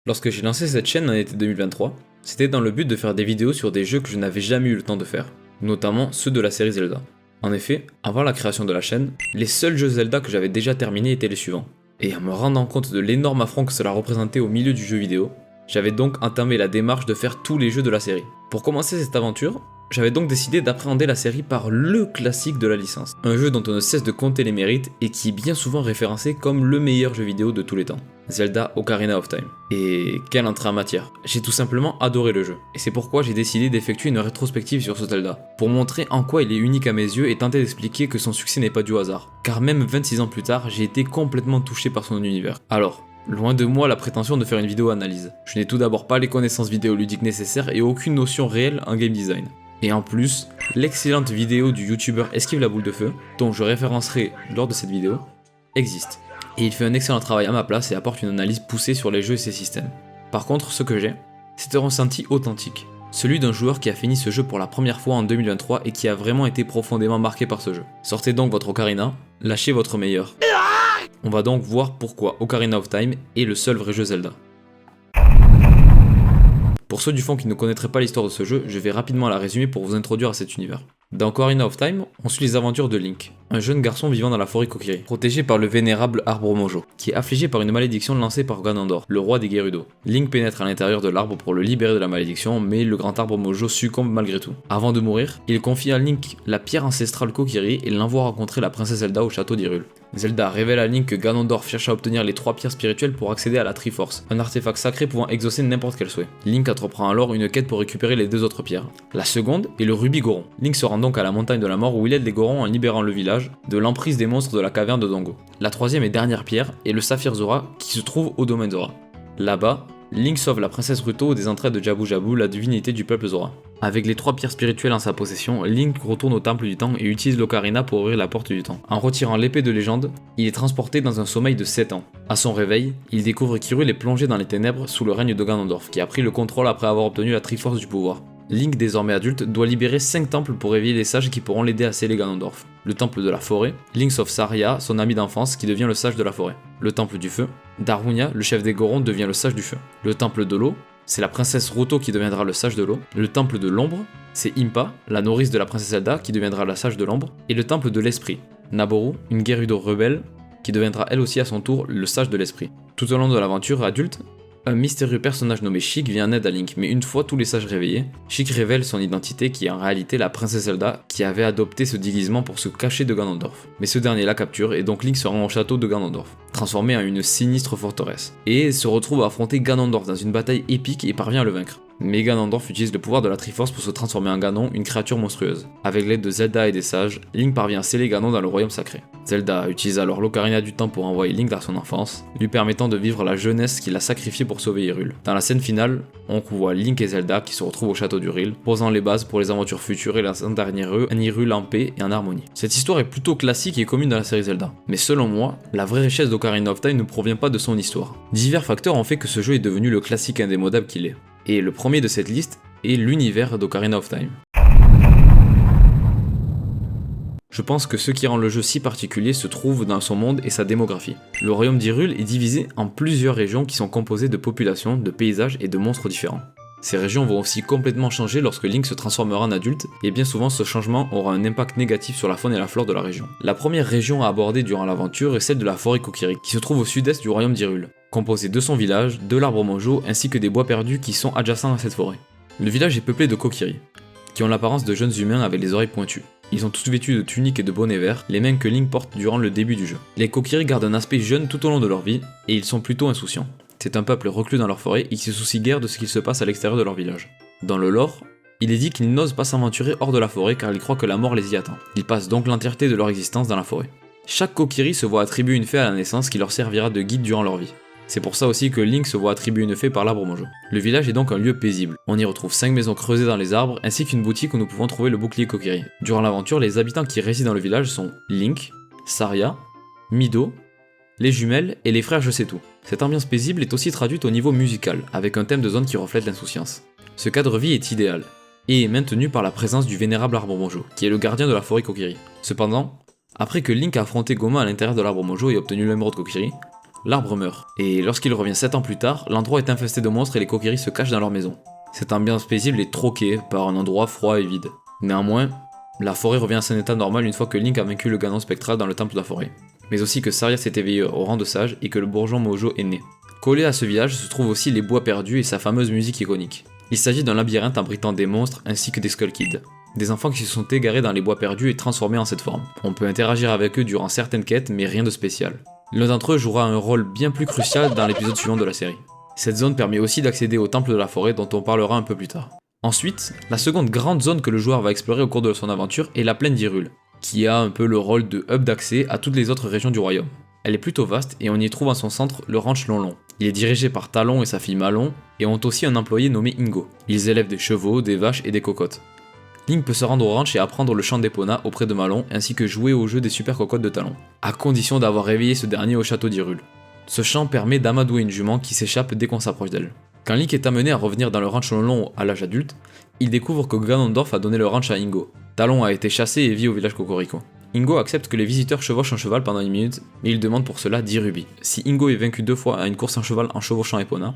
Lorsque j'ai lancé cette chaîne en été 2023, c'était dans le but de faire des vidéos sur des jeux que je n'avais jamais eu le temps de faire, notamment ceux de la série Zelda. En effet, avant la création de la chaîne, les seuls jeux Zelda que j'avais déjà terminés étaient les suivants. Et en me rendant compte de l'énorme affront que cela représentait au milieu du jeu vidéo, j'avais donc entamé la démarche de faire tous les jeux de la série. Pour commencer cette aventure, j'avais donc décidé d'appréhender la série par le classique de la licence. Un jeu dont on ne cesse de compter les mérites et qui est bien souvent référencé comme le meilleur jeu vidéo de tous les temps. Zelda Ocarina of Time. Et quelle entrée en matière. J'ai tout simplement adoré le jeu. Et c'est pourquoi j'ai décidé d'effectuer une rétrospective sur ce Zelda, pour montrer en quoi il est unique à mes yeux et tenter d'expliquer que son succès n'est pas dû au hasard. Car même 26 ans plus tard, j'ai été complètement touché par son univers. Alors, loin de moi la prétention de faire une vidéo analyse. Je n'ai tout d'abord pas les connaissances vidéoludiques nécessaires et aucune notion réelle en game design. Et en plus, l'excellente vidéo du youtubeur Esquive la boule de feu, dont je référencerai lors de cette vidéo, existe. Et il fait un excellent travail à ma place et apporte une analyse poussée sur les jeux et ses systèmes. Par contre, ce que j'ai, c'est un ressenti authentique. Celui d'un joueur qui a fini ce jeu pour la première fois en 2023 et qui a vraiment été profondément marqué par ce jeu. Sortez donc votre Ocarina, lâchez votre meilleur. On va donc voir pourquoi Ocarina of Time est le seul vrai jeu Zelda. Pour ceux du fond qui ne connaîtraient pas l'histoire de ce jeu, je vais rapidement la résumer pour vous introduire à cet univers. Dans Ocarina of Time, on suit les aventures de Link, un jeune garçon vivant dans la forêt Kokiri, protégé par le vénérable arbre Mojo, qui est affligé par une malédiction lancée par Ganondorf, le roi des Gerudo. Link pénètre à l'intérieur de l'arbre pour le libérer de la malédiction, mais le grand arbre Mojo succombe malgré tout. Avant de mourir, il confie à Link la pierre ancestrale Kokiri et l'envoie rencontrer la princesse Zelda au château d'Hyrule. Zelda révèle à Link que Ganondorf cherche à obtenir les 3 pierres spirituelles pour accéder à la Triforce, un artefact sacré pouvant exaucer n'importe quel souhait. Link entreprend alors une quête pour récupérer les 2 autres pierres. La seconde est le rubis Goron. Link se rend donc à la montagne de la mort où il aide les Gorons en libérant le village de l'emprise des monstres de la caverne de Dongo. La troisième et dernière pierre est le saphir Zora qui se trouve au domaine Zora. Là-bas, Link sauve la princesse Ruto des entrailles de Jabu Jabu, la divinité du peuple Zora. Avec les 3 pierres spirituelles en sa possession, Link retourne au temple du temps et utilise l'Ocarina pour ouvrir la porte du temps. En retirant l'épée de légende, il est transporté dans un sommeil de 7 ans. À son réveil, il découvre qu'Hyrule est plongé dans les ténèbres sous le règne de Ganondorf, qui a pris le contrôle après avoir obtenu la Triforce du pouvoir. Link, désormais adulte, doit libérer 5 temples pour réveiller les sages qui pourront l'aider à sceller Ganondorf. Le temple de la forêt, Link sauve Saria, son ami d'enfance, qui devient le sage de la forêt. Le temple du feu, Darunia, le chef des Gorons, devient le sage du feu. Le temple de l'eau, c'est la princesse Ruto qui deviendra le sage de l'eau. Le temple de l'ombre, c'est Impa, la nourrice de la princesse Zelda, qui deviendra la sage de l'ombre. Et le temple de l'esprit, Naboru, une Gerudo rebelle, qui deviendra elle aussi à son tour le sage de l'esprit. Tout au long de l'aventure adulte, un mystérieux personnage nommé Sheik vient en aide à Link, mais une fois tous les sages réveillés, Sheik révèle son identité qui est en réalité la princesse Zelda qui avait adopté ce déguisement pour se cacher de Ganondorf. Mais ce dernier la capture et donc Link se rend au château de Ganondorf, transformé en une sinistre forteresse, et se retrouve à affronter Ganondorf dans une bataille épique et parvient à le vaincre. Mais Ganondorf utilise le pouvoir de la Triforce pour se transformer en Ganon, une créature monstrueuse. Avec l'aide de Zelda et des sages, Link parvient à sceller Ganon dans le royaume sacré. Zelda utilise alors l'Ocarina du temps pour envoyer Link vers son enfance, lui permettant de vivre la jeunesse qu'il a sacrifiée pour sauver Hyrule. Dans la scène finale, on voit Link et Zelda qui se retrouvent au château d'Hyrule, posant les bases pour les aventures futures et laissant derrière eux un Hyrule en paix et en harmonie. Cette histoire est plutôt classique et commune dans la série Zelda, mais selon moi, la vraie richesse d'Ocarina of Time ne provient pas de son histoire. Divers facteurs ont fait que ce jeu est devenu le classique indémodable qu'il est. Et le premier de cette liste est l'univers d'Ocarina of Time. Je pense que ce qui rend le jeu si particulier se trouve dans son monde et sa démographie. Le royaume d'Hyrule est divisé en plusieurs régions qui sont composées de populations, de paysages et de monstres différents. Ces régions vont aussi complètement changer lorsque Link se transformera en adulte, et bien souvent ce changement aura un impact négatif sur la faune et la flore de la région. La première région à aborder durant l'aventure est celle de la forêt Kokiri, qui se trouve au sud-est du royaume d'Hyrule, composée de son village, de l'arbre Mojo, ainsi que des bois perdus qui sont adjacents à cette forêt. Le village est peuplé de Kokiri, qui ont l'apparence de jeunes humains avec les oreilles pointues. Ils sont tous vêtus de tuniques et de bonnets verts, les mêmes que Link porte durant le début du jeu. Les Kokiri gardent un aspect jeune tout au long de leur vie, et ils sont plutôt insouciants. C'est un peuple reclus dans leur forêt et qui se soucie guère de ce qu'il se passe à l'extérieur de leur village. Dans le lore, il est dit qu'ils n'osent pas s'aventurer hors de la forêt car ils croient que la mort les y attend. Ils passent donc l'entièreté de leur existence dans la forêt. Chaque Kokiri se voit attribuer une fée à la naissance qui leur servira de guide durant leur vie. C'est pour ça aussi que Link se voit attribuer une fée par l'arbre Mojo. Le village est donc un lieu paisible. On y retrouve 5 maisons creusées dans les arbres ainsi qu'une boutique où nous pouvons trouver le bouclier Kokiri. Durant l'aventure, les habitants qui résident dans le village sont Link, Saria, Mido, les jumelles et les frères Je sais tout. Cette ambiance paisible est aussi traduite au niveau musical, avec un thème de zone qui reflète l'insouciance. Ce cadre vie est idéal, et est maintenu par la présence du vénérable arbre Mojo, qui est le gardien de la forêt Kokiri. Cependant, après que Link a affronté Goma à l'intérieur de l'arbre Mojo et obtenu l'émeraude Kokiri, l'arbre meurt. Et lorsqu'il revient 7 ans plus tard, l'endroit est infesté de monstres et les Kokiri se cachent dans leur maison. Cette ambiance paisible est troquée par un endroit froid et vide. Néanmoins, la forêt revient à son état normal une fois que Link a vaincu le Ganon spectral dans le temple de la forêt. Mais aussi que Saria s'est éveillé au rang de sage et que le bourgeon Mojo est né. Collé à ce village se trouvent aussi les bois perdus et sa fameuse musique iconique. Il s'agit d'un labyrinthe abritant des monstres ainsi que des Skull Kids. Des enfants qui se sont égarés dans les bois perdus et transformés en cette forme. On peut interagir avec eux durant certaines quêtes, mais rien de spécial. L'un d'entre eux jouera un rôle bien plus crucial dans l'épisode suivant de la série. Cette zone permet aussi d'accéder au temple de la forêt dont on parlera un peu plus tard. Ensuite, la seconde grande zone que le joueur va explorer au cours de son aventure est la plaine d'Hyrule, qui a un peu le rôle de hub d'accès à toutes les autres régions du royaume. Elle est plutôt vaste et on y trouve en son centre le ranch Lon-Lon. Il est dirigé par Talon et sa fille Malon, et ont aussi un employé nommé Ingo. Ils élèvent des chevaux, des vaches et des cocottes. Link peut se rendre au ranch et apprendre le chant d'Epona auprès de Malon, ainsi que jouer au jeu des super cocottes de Talon, à condition d'avoir réveillé ce dernier au château d'Hyrule. Ce chant permet d'amadouer une jument qui s'échappe dès qu'on s'approche d'elle. Quand Link est amené à revenir dans le ranch Lon-Lon à l'âge adulte, il découvre que Ganondorf a donné le ranch à Ingo. Talon a été chassé et vit au village Cocorico. Ingo accepte que les visiteurs chevauchent un cheval pendant une minute, mais il demande pour cela 10 rubis. Si Ingo est vaincu 2 fois à une course en cheval en chevauchant Epona,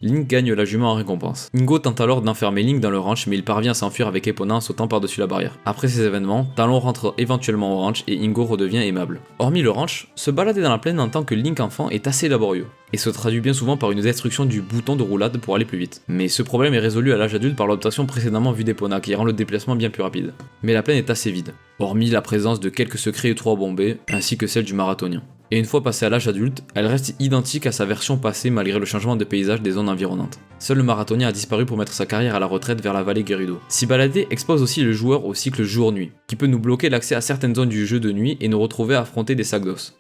Link gagne la jument en récompense. Ingo tente alors d'enfermer Link dans le ranch, mais il parvient à s'enfuir avec Epona en sautant par-dessus la barrière. Après ces événements, Talon rentre éventuellement au ranch et Ingo redevient aimable. Hormis le ranch, se balader dans la plaine en tant que Link enfant est assez laborieux, et se traduit bien souvent par une destruction du bouton de roulade pour aller plus vite. Mais ce problème est résolu à l'âge adulte par l'optation précédemment vue d'Epona qui rend le déplacement bien plus rapide. Mais la plaine est assez vide, hormis la présence de quelques secrets étroits bombés, ainsi que celle du marathonien. Et une fois passée à l'âge adulte, elle reste identique à sa version passée malgré le changement de paysage des zones environnantes. Seul le marathonien a disparu pour mettre sa carrière à la retraite vers la vallée Gerudo. S'y balader expose aussi le joueur au cycle jour-nuit, qui peut nous bloquer l'accès à certaines zones du jeu de nuit et nous retrouver à affronter des sacs d'os.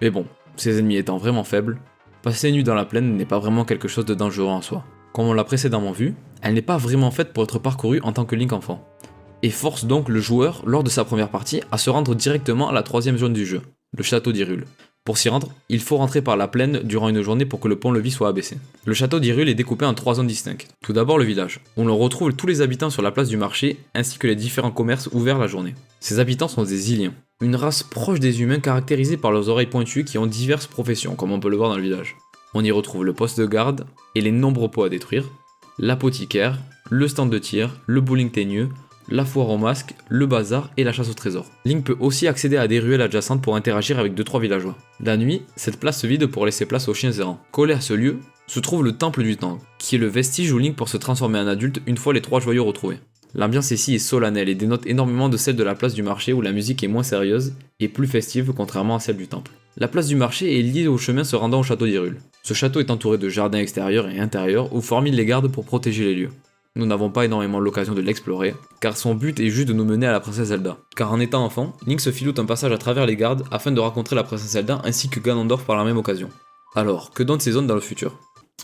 Mais bon, ces ennemis étant vraiment faibles, passer une nuit dans la plaine n'est pas vraiment quelque chose de dangereux en soi. Comme on l'a précédemment vu, elle n'est pas vraiment faite pour être parcourue en tant que Link enfant, et force donc le joueur, lors de sa première partie, à se rendre directement à la troisième zone du jeu, le château d'Hyrule. Pour s'y rendre, il faut rentrer par la plaine durant une journée pour que le pont-levis soit abaissé. Le château d'Hyrule est découpé en 3 zones distinctes. Tout d'abord le village, où l'on retrouve tous les habitants sur la place du marché, ainsi que les différents commerces ouverts la journée. Ces habitants sont des Iliens, une race proche des humains caractérisée par leurs oreilles pointues qui ont diverses professions, comme on peut le voir dans le village. On y retrouve le poste de garde et les nombreux pots à détruire, l'apothicaire, le stand de tir, le bowling teigneux, la foire aux masques, le bazar et la chasse au trésor. Link peut aussi accéder à des ruelles adjacentes pour interagir avec 2-3 villageois. La nuit, cette place se vide pour laisser place aux chiens errants. Collé à ce lieu, se trouve le temple du temps, qui est le vestige où Link peut se transformer en adulte une fois les 3 joyaux retrouvés. L'ambiance ici est solennelle et dénote énormément de celle de la place du marché où la musique est moins sérieuse et plus festive contrairement à celle du temple. La place du marché est liée au chemin se rendant au château d'Hyrule. Ce château est entouré de jardins extérieurs et intérieurs où forment les gardes pour protéger les lieux. Nous n'avons pas énormément l'occasion de l'explorer, car son but est juste de nous mener à la princesse Zelda. Car en étant enfant, Link se filoute un passage à travers les gardes afin de rencontrer la princesse Zelda ainsi que Ganondorf par la même occasion. Alors, que donnent ces zones dans le futur?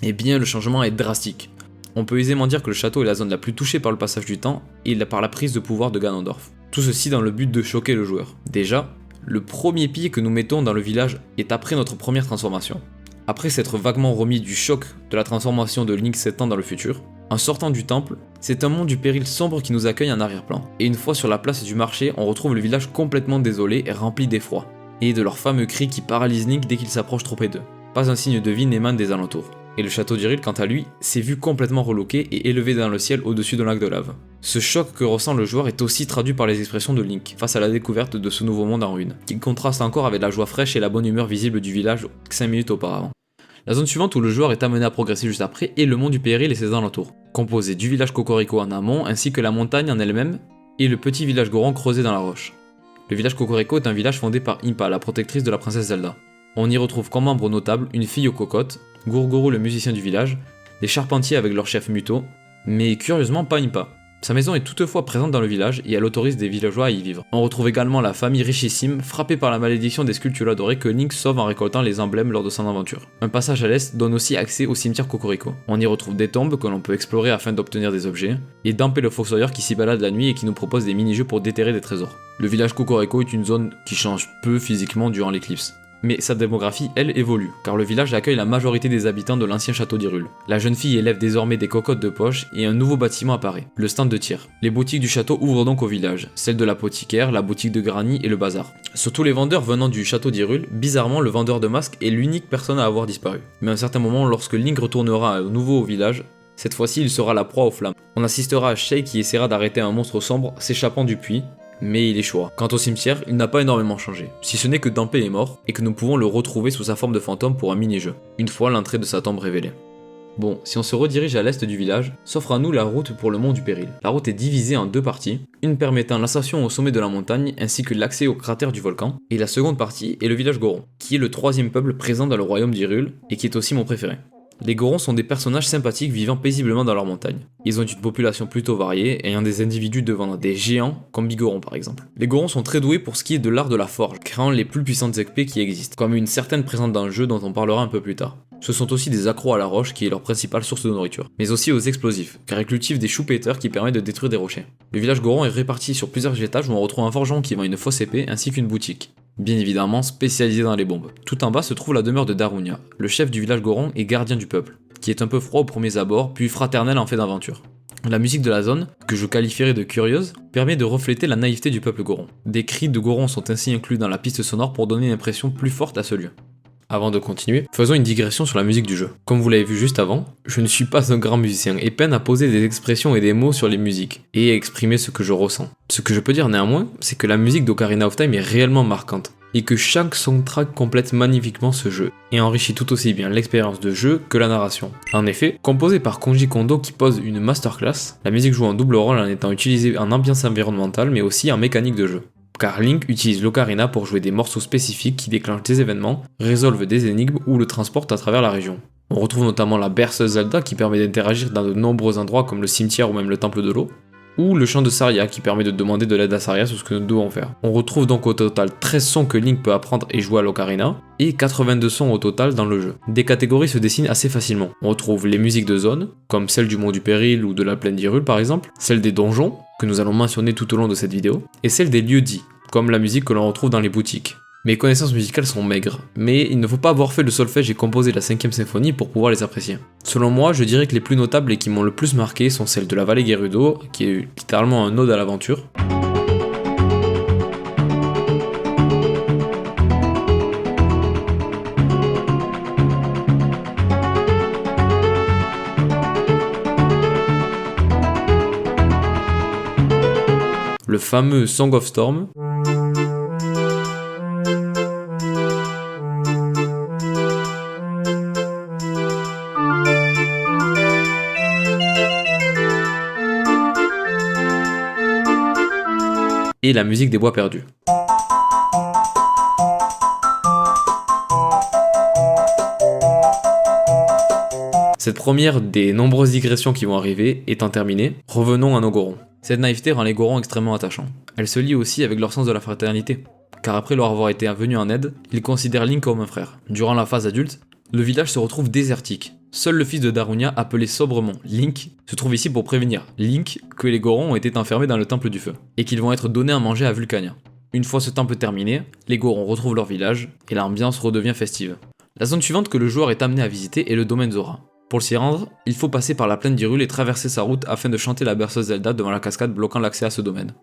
Eh bien, le changement est drastique. On peut aisément dire que le château est la zone la plus touchée par le passage du temps et par la prise de pouvoir de Ganondorf. Tout ceci dans le but de choquer le joueur. Déjà, le premier pied que nous mettons dans le village est après notre première transformation. Après s'être vaguement remis du choc de la transformation de Link 7 ans dans le futur, en sortant du temple, c'est un monde du péril sombre qui nous accueille en arrière-plan. Et une fois sur la place du marché, on retrouve le village complètement désolé et rempli d'effroi, et de leurs fameux cris qui paralysent Link dès qu'il s'approche trop près d'eux. Pas un signe de vie n'émane des alentours. Et le château d'Hyrule, quant à lui, s'est vu complètement relooké et élevé dans le ciel au-dessus d'un lac de lave. Ce choc que ressent le joueur est aussi traduit par les expressions de Link face à la découverte de ce nouveau monde en ruine, qui contraste encore avec la joie fraîche et la bonne humeur visible du village 5 minutes auparavant. La zone suivante où le joueur est amené à progresser juste après est le mont du péril et ses alentours, composé du village Cocorico en amont ainsi que la montagne en elle-même et le petit village Goron creusé dans la roche. Le village Cocorico est un village fondé par Impa, la protectrice de la princesse Zelda. On y retrouve comme membres notables une fille aux cocottes, Gurguru le musicien du village, des charpentiers avec leur chef Muto, mais curieusement pas Impa. Sa maison est toutefois présente dans le village et elle autorise des villageois à y vivre. On retrouve également la famille richissime, frappée par la malédiction des sculptures dorées que Link sauve en récoltant les emblèmes lors de son aventure. Un passage à l'est donne aussi accès au cimetière Cocorico. On y retrouve des tombes que l'on peut explorer afin d'obtenir des objets, et Dampé le fossoyeur qui s'y balade la nuit et qui nous propose des mini-jeux pour déterrer des trésors. Le village Cocorico est une zone qui change peu physiquement durant l'éclipse. Mais sa démographie, elle, évolue, car le village accueille la majorité des habitants de l'ancien château d'Hyrule. La jeune fille élève désormais des cocottes de poche et un nouveau bâtiment apparaît, le stand de tir. Les boutiques du château ouvrent donc au village, celle de l'apothicaire, la boutique de Granny et le bazar. Sur tous les vendeurs venant du château d'Hyrule, bizarrement le vendeur de masques est l'unique personne à avoir disparu. Mais à un certain moment, lorsque Link retournera à nouveau au village, cette fois-ci il sera la proie aux flammes. On assistera à Shay qui essaiera d'arrêter un monstre sombre s'échappant du puits, mais il échouera. Quant au cimetière, il n'a pas énormément changé, si ce n'est que Dampé est mort, et que nous pouvons le retrouver sous sa forme de fantôme pour un mini-jeu, une fois l'entrée de sa tombe révélée. Bon, si on se redirige à l'est du village, s'offre à nous la route pour le mont du Péril. La route est divisée en deux parties, une permettant l'ascension au sommet de la montagne ainsi que l'accès au cratère du volcan, et la seconde partie est le village Goron, qui est le troisième peuple présent dans le royaume d'Hyrule, et qui est aussi mon préféré. Les Gorons sont des personnages sympathiques vivant paisiblement dans leur montagne. Ils ont une population plutôt variée, ayant des individus devant des géants, comme Bigoron par exemple. Les Gorons sont très doués pour ce qui est de l'art de la forge, créant les plus puissantes épées qui existent, comme une certaine présente dans le jeu dont on parlera un peu plus tard. Ce sont aussi des accros à la roche qui est leur principale source de nourriture, mais aussi aux explosifs, car ils cultivent des choux-péteurs qui permettent de détruire des rochers. Le village Goron est réparti sur plusieurs étages où on retrouve un forgeron qui vend une fausse épée ainsi qu'une boutique. Bien évidemment spécialisée dans les bombes. Tout en bas se trouve la demeure de Darunia, le chef du village Goron et gardien du peuple, qui est un peu froid aux premiers abords, puis fraternel en fait d'aventure. La musique de la zone, que je qualifierais de curieuse, permet de refléter la naïveté du peuple Goron. Des cris de Goron sont ainsi inclus dans la piste sonore pour donner une impression plus forte à ce lieu. Avant de continuer, faisons une digression sur la musique du jeu. Comme vous l'avez vu juste avant, je ne suis pas un grand musicien et peine à poser des expressions et des mots sur les musiques, et à exprimer ce que je ressens. Ce que je peux dire néanmoins, c'est que la musique d'Ocarina of Time est réellement marquante, et que chaque soundtrack complète magnifiquement ce jeu, et enrichit tout aussi bien l'expérience de jeu que la narration. En effet, composée par Koji Kondo qui pose une masterclass, la musique joue un double rôle en étant utilisée en ambiance environnementale mais aussi en mécanique de jeu. Car Link utilise l'ocarina pour jouer des morceaux spécifiques qui déclenchent des événements, résolvent des énigmes ou le transportent à travers la région. On retrouve notamment la berceuse Zelda qui permet d'interagir dans de nombreux endroits comme le cimetière ou même le temple de l'eau, ou le chant de Saria qui permet de demander de l'aide à Saria sur ce que nous devons faire. On retrouve donc au total 13 sons que Link peut apprendre et jouer à l'ocarina, et 82 sons au total dans le jeu. Des catégories se dessinent assez facilement. On retrouve les musiques de zone, comme celle du Mont du Péril ou de la plaine d'Hyrule par exemple, celle des donjons, que nous allons mentionner tout au long de cette vidéo, et celle des lieux dits, comme la musique que l'on retrouve dans les boutiques. Mes connaissances musicales sont maigres, mais il ne faut pas avoir fait le solfège et composé la 5ème symphonie pour pouvoir les apprécier. Selon moi, je dirais que les plus notables et qui m'ont le plus marqué sont celles de la Vallée Gerudo, qui est littéralement un ode à l'aventure, le fameux Song of Storm, et la musique des bois perdus. Cette première des nombreuses digressions qui vont arriver étant terminée, revenons à nos Gorons. Cette naïveté rend les Gorons extrêmement attachants. Elle se lie aussi avec leur sens de la fraternité, car après leur avoir été venu en aide, ils considèrent Link comme un frère. Durant la phase adulte, le village se retrouve désertique. Seul le fils de Darunia, appelé sobrement Link, se trouve ici pour prévenir Link que les Gorons ont été enfermés dans le temple du feu, et qu'ils vont être donnés à manger à Vulcania. Une fois ce temple terminé, les Gorons retrouvent leur village, et l'ambiance redevient festive. La zone suivante que le joueur est amené à visiter est le domaine Zora. Pour s'y rendre, il faut passer par la plaine d'Hyrule et traverser sa route afin de chanter la berceuse Zelda devant la cascade bloquant l'accès à ce domaine.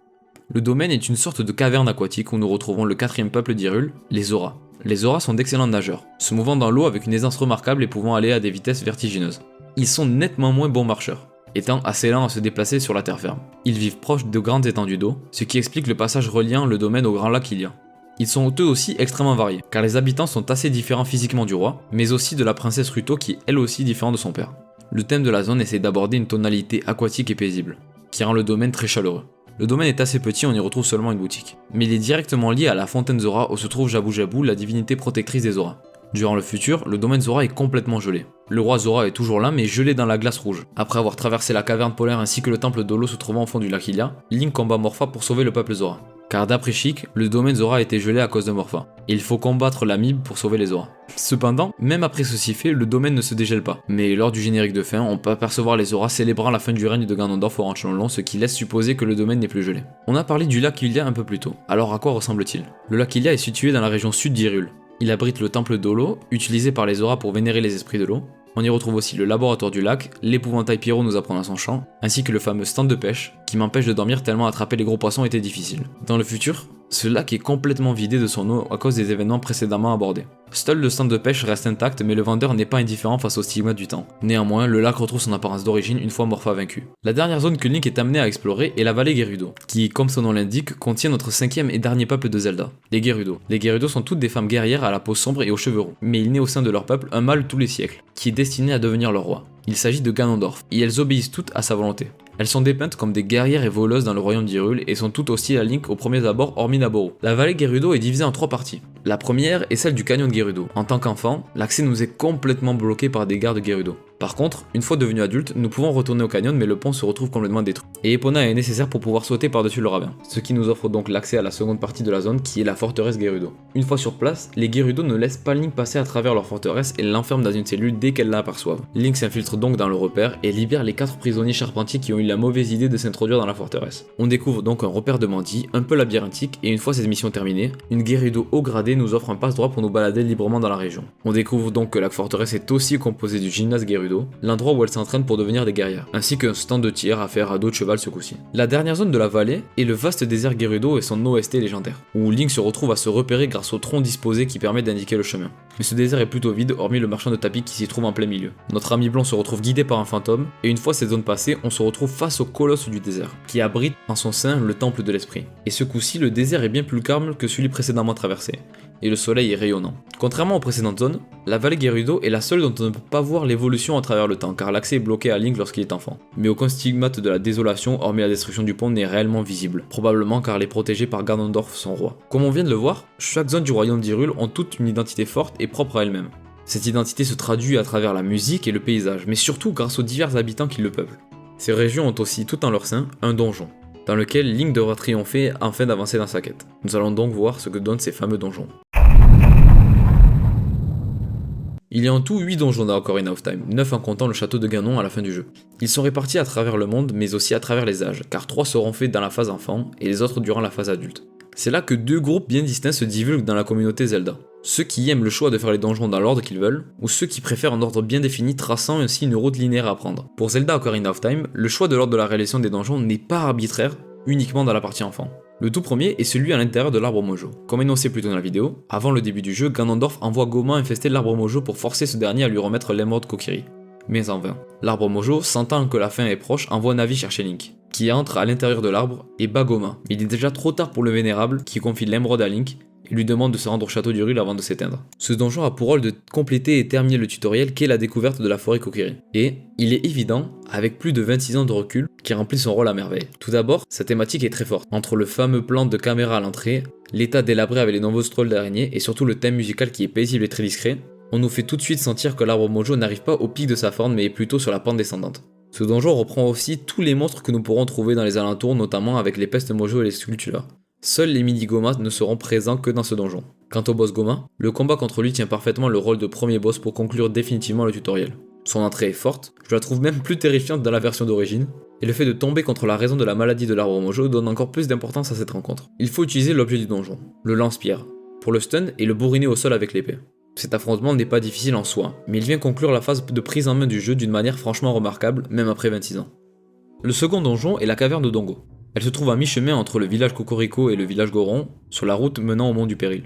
Le domaine est une sorte de caverne aquatique où nous retrouvons le 4ème peuple d'Hyrule, les Zora. Les Zora sont d'excellents nageurs, se mouvant dans l'eau avec une aisance remarquable et pouvant aller à des vitesses vertigineuses. Ils sont nettement moins bons marcheurs, étant assez lents à se déplacer sur la terre ferme. Ils vivent proches de grandes étendues d'eau, ce qui explique le passage reliant le domaine au grand lac Hylia. Ils sont eux aussi extrêmement variés, car les habitants sont assez différents physiquement du roi, mais aussi de la princesse Ruto qui est elle aussi différente de son père. Le thème de la zone essaie d'aborder une tonalité aquatique et paisible, qui rend le domaine très chaleureux. Le domaine est assez petit, on y retrouve seulement une boutique. Mais il est directement lié à la fontaine Zora où se trouve Jabu Jabu, la divinité protectrice des Zora. Durant le futur, le domaine Zora est complètement gelé. Le roi Zora est toujours là mais gelé dans la glace rouge. Après avoir traversé la caverne polaire ainsi que le temple d'Olo se trouvant au fond du lac Hylia, Link combat Morpha pour sauver le peuple Zora. Car d'après Chic, le domaine Zora a été gelé à cause de Morpha, et il faut combattre l'amibe pour sauver les Zora. Cependant, même après ceci fait, le domaine ne se dégèle pas, mais lors du générique de fin, on peut apercevoir les Zora célébrant la fin du règne de Ganondorf au Ranch Lon, ce qui laisse supposer que le domaine n'est plus gelé. On a parlé du lac Hylia un peu plus tôt, alors à quoi ressemble-t-il? Le lac Hylia est situé dans la région sud d'Hyrule, Il abrite le temple d'Olo, utilisé par les Zora pour vénérer les esprits de l'eau. On y retrouve aussi le laboratoire du lac, l'épouvantail Pyro nous apprend à son chant, ainsi que le fameux stand de pêche, qui m'empêche de dormir tellement attraper les gros poissons était difficile. Dans le futur, ce lac est complètement vidé de son eau à cause des événements précédemment abordés. Seul le stand de pêche reste intact, mais le vendeur n'est pas indifférent face aux stigmates du temps. Néanmoins, le lac retrouve son apparence d'origine une fois Morpha vaincu. La dernière zone que Link est amené à explorer est la vallée Gerudo, qui, comme son nom l'indique, contient notre cinquième et dernier peuple de Zelda, les Gerudo. Les Gerudo sont toutes des femmes guerrières à la peau sombre et aux cheveux roux, mais il naît au sein de leur peuple un mâle tous les siècles, qui est destiné à devenir leur roi. Il s'agit de Ganondorf, et elles obéissent toutes à sa volonté. Elles sont dépeintes comme des guerrières et voleuses dans le royaume d'Hyrule et sont toutes hostiles à Link au premier abord hormis Naboru. La vallée Gerudo est divisée en 3 parties. La première est celle du canyon de Gerudo. En tant qu'enfant, l'accès nous est complètement bloqué par des gardes Gerudo. Par contre, une fois devenus adultes, nous pouvons retourner au canyon mais le pont se retrouve complètement détruit. Et Epona est nécessaire pour pouvoir sauter par-dessus le ravin, ce qui nous offre donc l'accès à la seconde partie de la zone qui est la forteresse Gerudo. Une fois sur place, les Gerudo ne laissent pas Link passer à travers leur forteresse et l'enferment dans une cellule dès qu'elles l'aperçoivent. Link s'infiltre donc dans le repère et libère les 4 prisonniers charpentiers qui ont eu la mauvaise idée de s'introduire dans la forteresse. On découvre donc un repère de bandits, un peu labyrinthique, et une fois cette mission terminée, une Gerudo haut gradée nous offre un passe-droit pour nous balader librement dans la région. On découvre donc que la forteresse est aussi composée du gymnase Gerudo, l'endroit où elles s'entraînent pour devenir des guerrières, ainsi qu'un stand de tir à faire à dos de cheval ce coup-ci. La dernière zone de la vallée est le vaste désert Gerudo et son OST légendaire, où Link se retrouve à se repérer grâce au tronc disposé qui permet d'indiquer le chemin. Mais ce désert est plutôt vide, hormis le marchand de tapis qui s'y trouve en plein milieu. Notre ami blond se retrouve guidé par un fantôme, et une fois cette zone passée, on se retrouve face au colosse du désert, qui abrite en son sein le temple de l'esprit. Et ce coup-ci, le désert est bien plus calme que celui précédemment traversé, et le soleil est rayonnant. Contrairement aux précédentes zones, la vallée Gerudo est la seule dont on ne peut pas voir l'évolution à travers le temps, car l'accès est bloqué à Link lorsqu'il est enfant. Mais aucun stigmate de la désolation, hormis la destruction du pont, n'est réellement visible, probablement car elle est protégée par Ganondorf, son roi. Comme on vient de le voir, chaque zone du royaume d'Hyrule ont toute une identité forte et propre à elle-même. Cette identité se traduit à travers la musique et le paysage, mais surtout grâce aux divers habitants qui le peuplent. Ces régions ont aussi tout en leur sein un donjon, dans lequel Link devra triompher afin d'avancer dans sa quête. Nous allons donc voir ce que donnent ces fameux donjons. Il y a en tout 8 donjons dans Ocarina of Time, 9 en comptant le château de Ganon à la fin du jeu. Ils sont répartis à travers le monde mais aussi à travers les âges, car 3 seront faits dans la phase enfant et les autres durant la phase adulte. C'est là que 2 groupes bien distincts se divulguent dans la communauté Zelda. Ceux qui aiment le choix de faire les donjons dans l'ordre qu'ils veulent, ou ceux qui préfèrent un ordre bien défini traçant ainsi une route linéaire à prendre. Pour Zelda Ocarina of Time, le choix de l'ordre de la réalisation des donjons n'est pas arbitraire, uniquement dans la partie enfant. Le tout premier est celui à l'intérieur de l'arbre Mojo. Comme énoncé plus tôt dans la vidéo, avant le début du jeu, Ganondorf envoie Goma infester l'arbre Mojo pour forcer ce dernier à lui remettre l'émeraude Kokiri. Mais en vain. L'arbre Mojo, sentant que la fin est proche, envoie Navi chercher Link, qui entre à l'intérieur de l'arbre et bat Goma. Mais il est déjà trop tard pour le vénérable, qui confie l'émeraude à Link, et lui demande de se rendre au château d'Hyrule avant de s'éteindre. Ce donjon a pour rôle de compléter et terminer le tutoriel qu'est la découverte de la forêt Kokiri. Et il est évident, avec plus de 26 ans de recul, qu'il remplit son rôle à merveille. Tout d'abord, sa thématique est très forte. Entre le fameux plan de caméra à l'entrée, l'état délabré avec les nombreuses trolls d'araignées, et surtout le thème musical qui est paisible et très discret, on nous fait tout de suite sentir que l'arbre Mojo n'arrive pas au pic de sa forme mais est plutôt sur la pente descendante. Ce donjon reprend aussi tous les monstres que nous pourrons trouver dans les alentours, notamment avec les pestes Mojo et les sculptures. Seuls les mini-Gomas ne seront présents que dans ce donjon. Quant au boss Goma, le combat contre lui tient parfaitement le rôle de premier boss pour conclure définitivement le tutoriel. Son entrée est forte, je la trouve même plus terrifiante dans la version d'origine, et le fait de tomber contre la raison de la maladie de l'arbre Mojo donne encore plus d'importance à cette rencontre. Il faut utiliser l'objet du donjon, le lance-pierre, pour le stun et le bourriner au sol avec l'épée. Cet affrontement n'est pas difficile en soi, mais il vient conclure la phase de prise en main du jeu d'une manière franchement remarquable, même après 26 ans. Le second donjon est la caverne de Dongo. Elle se trouve à mi-chemin entre le village Cocorico et le village Goron, sur la route menant au mont du Péril.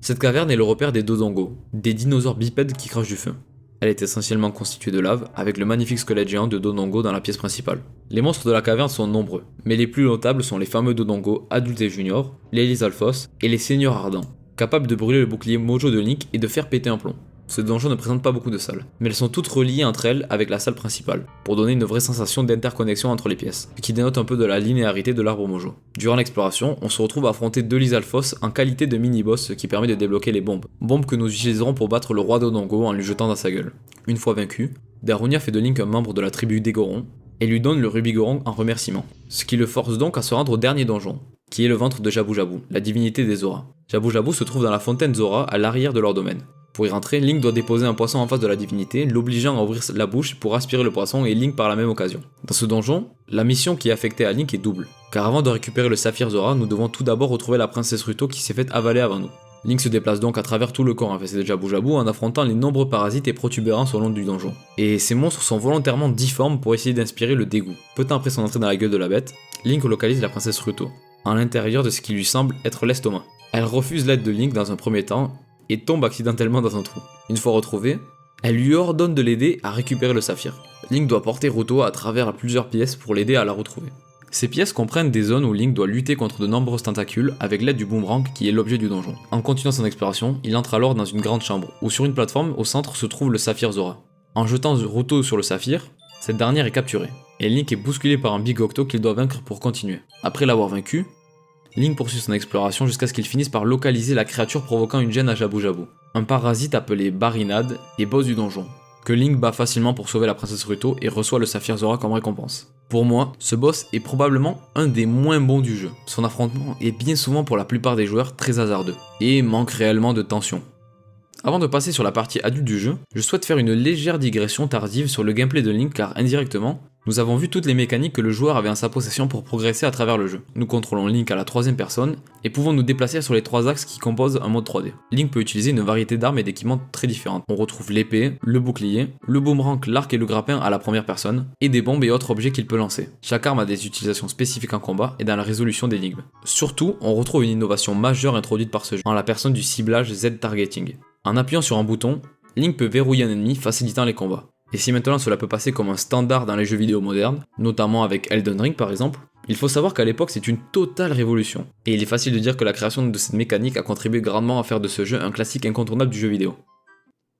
Cette caverne est le repère des Dodongo, des dinosaures bipèdes qui crachent du feu. Elle est essentiellement constituée de lave, avec le magnifique squelette géant de Dodongo dans la pièce principale. Les monstres de la caverne sont nombreux, mais les plus notables sont les fameux Dodongo adultes et juniors, les Lizalfos et les seigneurs ardents, capables de brûler le bouclier Mojo de Link et de faire péter un plomb. Ce donjon ne présente pas beaucoup de salles, mais elles sont toutes reliées entre elles avec la salle principale, pour donner une vraie sensation d'interconnexion entre les pièces, ce qui dénote un peu de la linéarité de l'arbre Mojo. Durant l'exploration, on se retrouve à affronter 2 Lizalfos en qualité de mini-boss, ce qui permet de débloquer les bombes. Bombes que nous utiliserons pour battre le roi Dodongo en lui jetant dans sa gueule. Une fois vaincu, Darunia fait de Link un membre de la tribu des Gorons, et lui donne le rubis Goron en remerciement, ce qui le force donc à se rendre au dernier donjon, qui est le ventre de Jabu Jabu, la divinité des Zora. Jabu Jabu se trouve dans la fontaine Zora à l'arrière de leur domaine. Pour y rentrer, Link doit déposer un poisson en face de la divinité, l'obligeant à ouvrir la bouche pour aspirer le poisson et Link par la même occasion. Dans ce donjon, la mission qui est affectée à Link est double, car avant de récupérer le saphir Zora, nous devons tout d'abord retrouver la princesse Ruto qui s'est faite avaler avant nous. Link se déplace donc à travers tout le corps infesté de Jabu Jabu en affrontant les nombreux parasites et protubérances au long du donjon. Et ces monstres sont volontairement difformes pour essayer d'inspirer le dégoût. Peu de temps après son entrée dans la gueule de la bête, Link localise la princesse Ruto, à l'intérieur de ce qui lui semble être l'estomac. Elle refuse l'aide de Link dans un premier temps et tombe accidentellement dans un trou. Une fois retrouvée, elle lui ordonne de l'aider à récupérer le saphir. Link doit porter Ruto à travers plusieurs pièces pour l'aider à la retrouver. Ces pièces comprennent des zones où Link doit lutter contre de nombreuses tentacules avec l'aide du boomerang qui est l'objet du donjon. En continuant son exploration, il entre alors dans une grande chambre où sur une plateforme au centre se trouve le saphir Zora. En jetant Ruto sur le saphir, cette dernière est capturée, et Link est bousculé par un Big Octo qu'il doit vaincre pour continuer. Après l'avoir vaincu, Link poursuit son exploration jusqu'à ce qu'il finisse par localiser la créature provoquant une gêne à Jabu Jabu, un parasite appelé Barinade et boss du donjon, que Link bat facilement pour sauver la princesse Ruto et reçoit le saphir Zora comme récompense. Pour moi, ce boss est probablement un des moins bons du jeu. Son affrontement est bien souvent pour la plupart des joueurs très hasardeux, et manque réellement de tension. Avant de passer sur la partie adulte du jeu, je souhaite faire une légère digression tardive sur le gameplay de Link car indirectement, nous avons vu toutes les mécaniques que le joueur avait en sa possession pour progresser à travers le jeu. Nous contrôlons Link à la troisième personne et pouvons nous déplacer sur les trois axes qui composent un mode 3D. Link peut utiliser une variété d'armes et d'équipements très différentes. On retrouve l'épée, le bouclier, le boomerang, l'arc et le grappin à la première personne, et des bombes et autres objets qu'il peut lancer. Chaque arme a des utilisations spécifiques en combat et dans la résolution d'énigmes. Surtout, on retrouve une innovation majeure introduite par ce jeu, en la personne du ciblage Z-targeting. En appuyant sur un bouton, Link peut verrouiller un ennemi facilitant les combats. Et si maintenant cela peut passer comme un standard dans les jeux vidéo modernes, notamment avec Elden Ring par exemple, il faut savoir qu'à l'époque c'est une totale révolution. Et il est facile de dire que la création de cette mécanique a contribué grandement à faire de ce jeu un classique incontournable du jeu vidéo.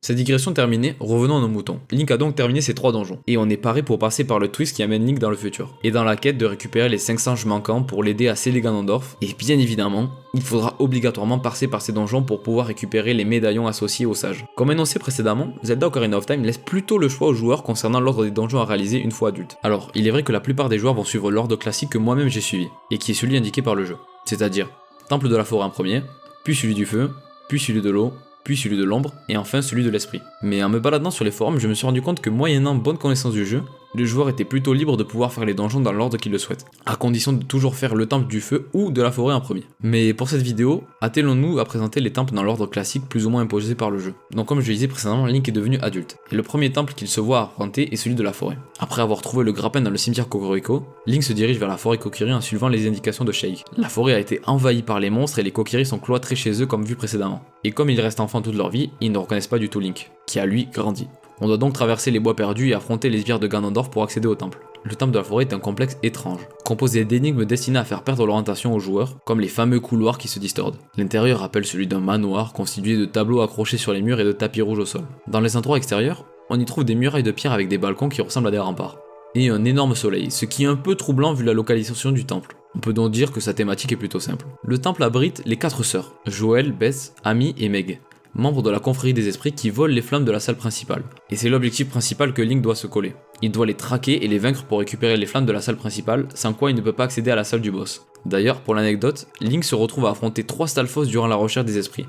Cette digression terminée, revenons à nos moutons. Link a donc terminé ses 3 donjons, et on est paré pour passer par le twist qui amène Link dans le futur, et dans la quête de récupérer les 5 singes manquants pour l'aider à sceller Ganondorf, et bien évidemment, il faudra obligatoirement passer par ces donjons pour pouvoir récupérer les médaillons associés aux sages. Comme énoncé précédemment, Zelda Ocarina of Time laisse plutôt le choix aux joueurs concernant l'ordre des donjons à réaliser une fois adultes. Alors, il est vrai que la plupart des joueurs vont suivre l'ordre classique que moi-même j'ai suivi, et qui est celui indiqué par le jeu, c'est-à-dire Temple de la Forêt en premier, puis celui du feu, puis celui de l'eau, puis celui de l'ombre, et enfin celui de l'esprit. Mais en me baladant sur les forums, je me suis rendu compte que moyennant bonne connaissance du jeu, le joueur était plutôt libre de pouvoir faire les donjons dans l'ordre qu'il le souhaite, à condition de toujours faire le temple du feu ou de la forêt en premier. Mais pour cette vidéo, attelons-nous à présenter les temples dans l'ordre classique plus ou moins imposé par le jeu. Donc comme je le disais précédemment, Link est devenu adulte, et le premier temple qu'il se voit affronter est celui de la forêt. Après avoir trouvé le grappin dans le cimetière Kokoriko, Link se dirige vers la forêt Kokiri en suivant les indications de Sheik. La forêt a été envahie par les monstres et les Kokiri sont cloîtrés chez eux comme vu précédemment. Et comme ils restent enfants toute leur vie, ils ne reconnaissent pas du tout Link, qui a lui grandi. On doit donc traverser les bois perdus et affronter les sbires de Ganondorf pour accéder au temple. Le temple de la forêt est un complexe étrange, composé d'énigmes destinées à faire perdre l'orientation aux joueurs, comme les fameux couloirs qui se distordent. L'intérieur rappelle celui d'un manoir constitué de tableaux accrochés sur les murs et de tapis rouges au sol. Dans les endroits extérieurs, on y trouve des murailles de pierre avec des balcons qui ressemblent à des remparts, et un énorme soleil, ce qui est un peu troublant vu la localisation du temple. On peut donc dire que sa thématique est plutôt simple. Le temple abrite les 4 sœurs, Joël, Bess, Amy et Meg, membres de la confrérie des esprits qui volent les flammes de la salle principale. Et c'est l'objectif principal que Link doit se coller. Il doit les traquer et les vaincre pour récupérer les flammes de la salle principale, sans quoi il ne peut pas accéder à la salle du boss. D'ailleurs, pour l'anecdote, Link se retrouve à affronter 3 Stalfos durant la recherche des esprits,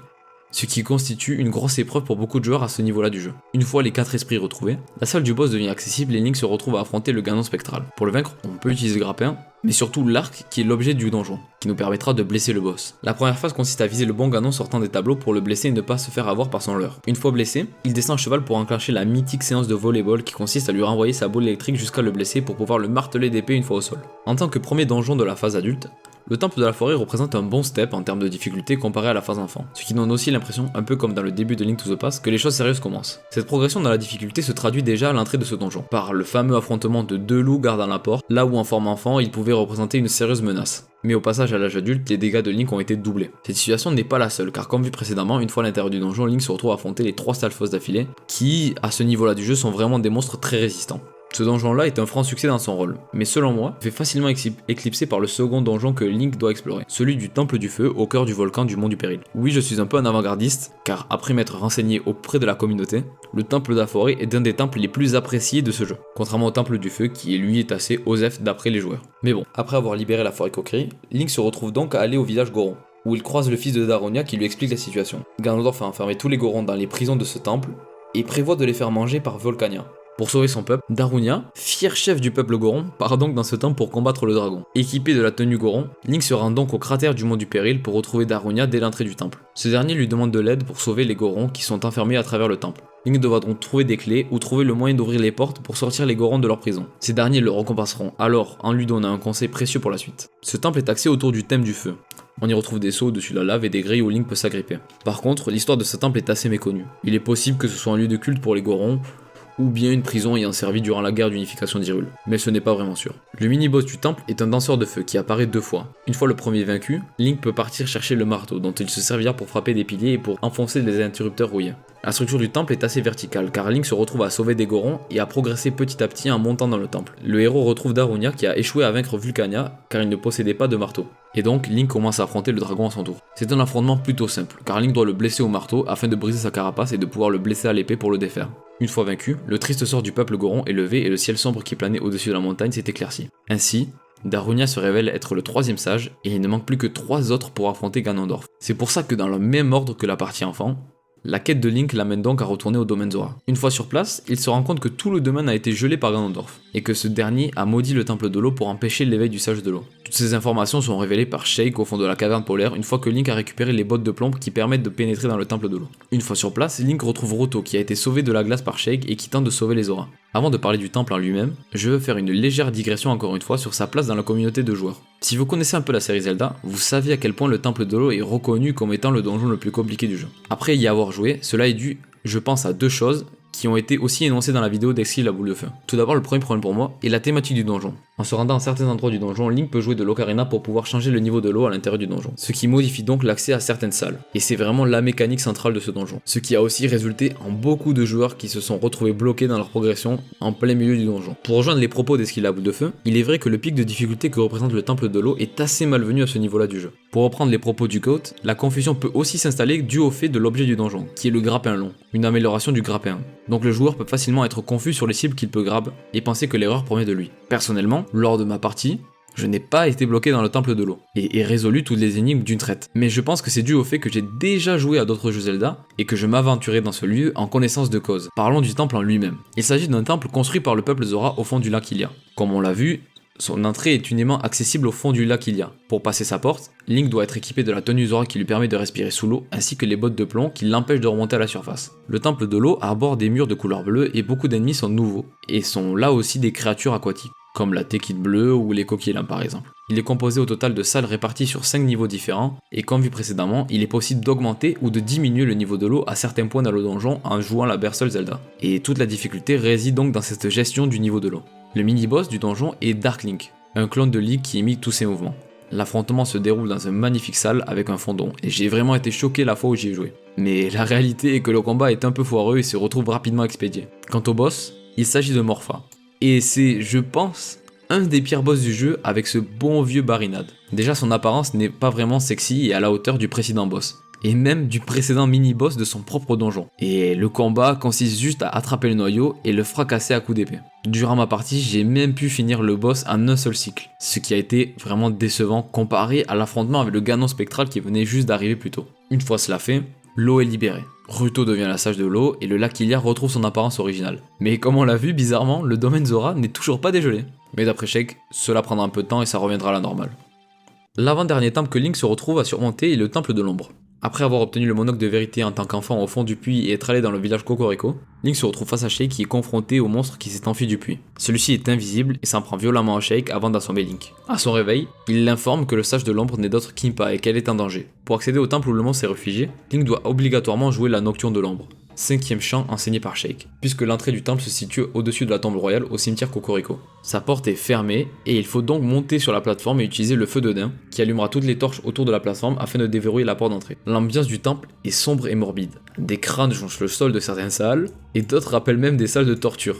ce qui constitue une grosse épreuve pour beaucoup de joueurs à ce niveau-là du jeu. Une fois les 4 esprits retrouvés, la salle du boss devient accessible et Link se retrouve à affronter le Ganon spectral. Pour le vaincre, on peut utiliser le grappin, mais surtout l'arc qui est l'objet du donjon, qui nous permettra de blesser le boss. La première phase consiste à viser le bon Ganon sortant des tableaux pour le blesser et ne pas se faire avoir par son leurre. Une fois blessé, il descend à cheval pour enclencher la mythique séance de volleyball qui consiste à lui renvoyer sa boule électrique jusqu'à le blesser pour pouvoir le marteler d'épée une fois au sol. En tant que premier donjon de la phase adulte, le temple de la forêt représente un bon step en termes de difficulté comparé à la phase enfant, ce qui donne aussi l'impression, un peu comme dans le début de Link to the Past, que les choses sérieuses commencent. Cette progression dans la difficulté se traduit déjà à l'entrée de ce donjon, par le fameux affrontement de 2 loups gardant la porte, là où en forme enfant il pouvait représenter une sérieuse menace. Mais au passage à l'âge adulte, les dégâts de Link ont été doublés. Cette situation n'est pas la seule, car comme vu précédemment, une fois à l'intérieur du donjon, Link se retrouve à affronter les 3 Stalfos d'affilée, qui, à ce niveau-là du jeu, sont vraiment des monstres très résistants. Ce donjon-là est un franc succès dans son rôle, mais selon moi, fait facilement éclipser par le second donjon que Link doit explorer, celui du Temple du Feu au cœur du volcan du Mont du Péril. Oui, je suis un peu un avant-gardiste, car après m'être renseigné auprès de la communauté, le Temple de la Forêt est un des temples les plus appréciés de ce jeu, contrairement au Temple du Feu qui lui est assez osef d'après les joueurs. Mais bon, après avoir libéré la forêt Kokiri, Link se retrouve donc à aller au village Goron, où il croise le fils de Daronia qui lui explique la situation. Ganondorf a enfermé tous les Gorons dans les prisons de ce temple, et prévoit de les faire manger par Volcania, Pour sauver son peuple, Darunia, fier chef du peuple Goron, part donc dans ce temple pour combattre le dragon. Équipé de la tenue Goron, Link se rend donc au cratère du mont du péril pour retrouver Darunia dès l'entrée du temple. Ce dernier lui demande de l'aide pour sauver les Gorons qui sont enfermés à travers le temple. Link devra donc trouver des clés ou trouver le moyen d'ouvrir les portes pour sortir les Gorons de leur prison. Ces derniers le récompenseront alors en lui donnant un conseil précieux pour la suite. Ce temple est axé autour du thème du feu. On y retrouve des seaux au-dessus de la lave et des grilles où Link peut s'agripper. Par contre, l'histoire de ce temple est assez méconnue. Il est possible que ce soit un lieu de culte pour les Gorons, ou bien une prison ayant servi durant la guerre d'unification d'Hyrule, mais ce n'est pas vraiment sûr. Le mini-boss du temple est un danseur de feu qui apparaît 2 fois. Une fois le premier vaincu, Link peut partir chercher le marteau dont il se servira pour frapper des piliers et pour enfoncer des interrupteurs rouillés. La structure du temple est assez verticale car Link se retrouve à sauver des Gorons et à progresser petit à petit en montant dans le temple. Le héros retrouve Darunia qui a échoué à vaincre Vulcania car il ne possédait pas de marteau. Et donc Link commence à affronter le dragon à son tour. C'est un affrontement plutôt simple car Link doit le blesser au marteau afin de briser sa carapace et de pouvoir le blesser à l'épée pour le défaire. Une fois vaincu, le triste sort du peuple Goron est levé et le ciel sombre qui planait au-dessus de la montagne s'est éclairci. Ainsi, Darunia se révèle être le 3ème sage et il ne manque plus que 3 autres pour affronter Ganondorf. C'est pour ça que dans le même ordre que la partie enfant, la quête de Link l'amène donc à retourner au domaine Zora. Une fois sur place, il se rend compte que tout le domaine a été gelé par Ganondorf, et que ce dernier a maudit le temple de l'eau pour empêcher l'éveil du sage de l'eau. Toutes ces informations sont révélées par Sheik au fond de la caverne polaire une fois que Link a récupéré les bottes de plomb qui permettent de pénétrer dans le temple de l'eau. Une fois sur place, Link retrouve Roto qui a été sauvé de la glace par Sheik et qui tente de sauver les Zora. Avant de parler du temple en lui-même, je veux faire une légère digression encore une fois sur sa place dans la communauté de joueurs. Si vous connaissez un peu la série Zelda, vous savez à quel point le temple de l'eau est reconnu comme étant le donjon le plus compliqué du jeu. Après y avoir joué, cela est dû, je pense, à 2 choses qui ont été aussi énoncées dans la vidéo d'Exil la boule de feu. Tout d'abord, le premier problème pour moi est la thématique du donjon. En se rendant à certains endroits du donjon, Link peut jouer de l'ocarina pour pouvoir changer le niveau de l'eau à l'intérieur du donjon, ce qui modifie donc l'accès à certaines salles. Et c'est vraiment la mécanique centrale de ce donjon, ce qui a aussi résulté en beaucoup de joueurs qui se sont retrouvés bloqués dans leur progression en plein milieu du donjon. Pour rejoindre les propos d'Esquil la boule de feu, il est vrai que le pic de difficulté que représente le temple de l'eau est assez malvenu à ce niveau-là du jeu. Pour reprendre les propos du GOAT, la confusion peut aussi s'installer dû au fait de l'objet du donjon, qui est le grappin long, une amélioration du grappin. Donc le joueur peut facilement être confus sur les cibles qu'il peut grab et penser que l'erreur provient de lui. Personnellement, lors de ma partie, je n'ai pas été bloqué dans le temple de l'eau et résolu toutes les énigmes d'une traite. Mais je pense que c'est dû au fait que j'ai déjà joué à d'autres jeux Zelda et que je m'aventurais dans ce lieu en connaissance de cause. Parlons du temple en lui-même. Il s'agit d'un temple construit par le peuple Zora au fond du lac Hylia. Comme on l'a vu, son entrée est uniquement accessible au fond du lac Hylia. Pour passer sa porte, Link doit être équipé de la tenue Zora qui lui permet de respirer sous l'eau, ainsi que les bottes de plomb qui l'empêchent de remonter à la surface. Le temple de l'eau arbore des murs de couleur bleue et beaucoup d'ennemis sont nouveaux, et sont là aussi des créatures aquatiques, comme la tékide bleue ou les coquillins par exemple. Il est composé au total de salles réparties sur 5 niveaux différents, et comme vu précédemment, il est possible d'augmenter ou de diminuer le niveau de l'eau à certains points dans le donjon en jouant la Berceul Zelda. Et toute la difficulté réside donc dans cette gestion du niveau de l'eau. Le mini-boss du donjon est Dark Link, un clone de Link qui imite tous ses mouvements. L'affrontement se déroule dans une magnifique salle avec un fondon, et j'ai vraiment été choqué la fois où j'y ai joué. Mais la réalité est que le combat est un peu foireux et se retrouve rapidement expédié. Quant au boss, il s'agit de Morpha. Et c'est, je pense, un des pires boss du jeu avec ce bon vieux Barinade. Déjà son apparence n'est pas vraiment sexy et à la hauteur du précédent boss. Et même du précédent mini-boss de son propre donjon. Et le combat consiste juste à attraper le noyau et le fracasser à coups d'épée. Durant ma partie, j'ai même pu finir le boss en un seul cycle, ce qui a été vraiment décevant comparé à l'affrontement avec le Ganon spectral qui venait juste d'arriver plus tôt. Une fois cela fait, l'eau est libérée. Ruto devient la sage de l'eau et le lac Hylia retrouve son apparence originale. Mais comme on l'a vu, bizarrement, le domaine Zora n'est toujours pas dégelé. Mais d'après Sheik, cela prendra un peu de temps et ça reviendra à la normale. L'avant-dernier temple que Link se retrouve à surmonter est le temple de l'ombre. Après avoir obtenu le monocle de vérité en tant qu'enfant au fond du puits et être allé dans le village Cocorico, Link se retrouve face à Sheik qui est confronté au monstre qui s'est enfui du puits. Celui-ci est invisible et s'en prend violemment à Sheik avant d'assommer Link. À son réveil, il l'informe que le sage de l'ombre n'est d'autre qu'Impa et qu'elle est en danger. Pour accéder au temple où le monstre est réfugié, Link doit obligatoirement jouer la nocturne de l'ombre, 5e chant enseigné par Sheik, puisque l'entrée du temple se situe au-dessus de la tombe royale au cimetière Cocorico. Sa porte est fermée et il faut donc monter sur la plateforme et utiliser le feu de Dain qui allumera toutes les torches autour de la plateforme afin de déverrouiller la porte d'entrée. L'ambiance du temple est sombre et morbide. Des crânes jonchent le sol de certaines salles et d'autres rappellent même des salles de torture.